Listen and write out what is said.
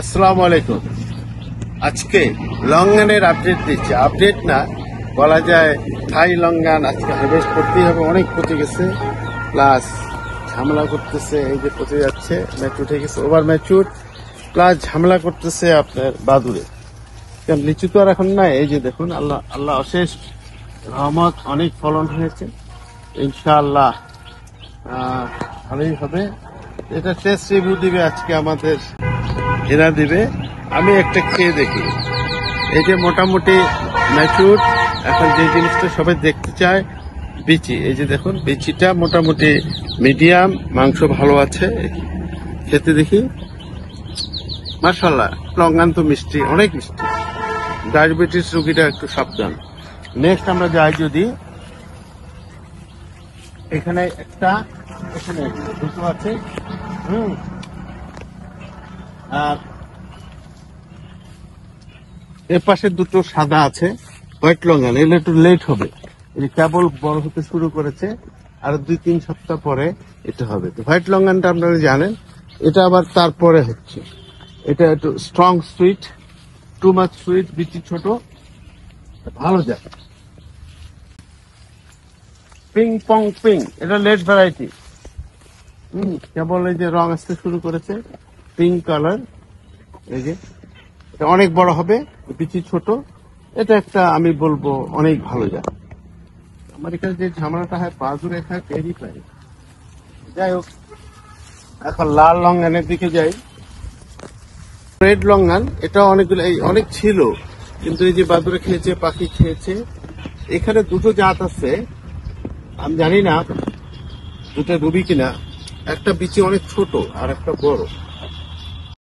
আসসালামু আলাইকুম। আজকে লঙ্গানের আপডেট দিচ্ছি। আপডেট না বলা যায়, থাই লঙ্গান আজকে হারভেস্ট করতেই হবে। অনেক পচে গেছে, প্লাস ঝামেলা করতেছে। এই যে পচে যাচ্ছে, ম্যাচুর উঠে গেছে, ওভার ম্যাচুর, প্লাস ঝামেলা করতেছে আপনার বাদুরে। কারণ লিচু তো আর এখন নাই। এই যে দেখুন, আল্লাহ আল্লাহ অশেষ রহমত, অনেক ফলন হয়েছে ইনশাআল্লাহ। ভালোই হবে। এটা টেস্ট রিভিউ দিবে আজকে আমাদের এরা দিবে। আমি একটা খেয়ে দেখি। এই যে মোটামুটি ম্যাচুর, এখন যে জিনিসটা সবাই দেখতে চায় বিচি। এই যে দেখুন, বিচিটা মোটামুটি মিডিয়াম, মাংস ভালো আছে। খেতে দেখি, মাশাআল্লাহ। লঙ্গান তো মিষ্টি, অনেক মিষ্টি। ডায়াবেটিস রোগীরা একটু সাবধান। নেক্সট আমরা যাই, যদি এখানে একটা, এখানে দুটো আছে, আর এর পাশে দুটো সাদা আছে, হোয়াইট লঙ্গান। এগুলো একটু লেট হবে, এই কেবল বড় হতে শুরু করেছে, আর 2-3 সপ্তাহ পরে এটা হবে। তো হোয়াইট লঙ্গানটা আপনারা জানেন, এটা আবার তারপরে হচ্ছে। এটা একটু strong sweet, too much sweet, বিচি ছোট, ভালো যায়। পিং পং পিং, এটা লেট ভ্যারাইটি। কেবল এই যে রং আসতে শুরু করেছে, পিঙ্ক কালার। এই যে এটা অনেক বড় হবে, বিচি ছোট। এটা একটা আমি বলবো অনেক ভালো যায়। আমার এখানে যে ঝামেলাটা হয়, বাদুড়ে খায়, টেরি পাই। যাই হোক, এখন লাল লঙ্গানের দিকে যাই। রেড লঙ্গান, এটা অনেকগুলো, এই অনেক ছিল, কিন্তু এই যে বাদুড়ে খেয়েছে, পাখি খেয়েছে। এখানে দুটো জাত আছে, আমি জানি না দুটো রুবি কিনা। একটা বিচি অনেক ছোট আর একটা বড়।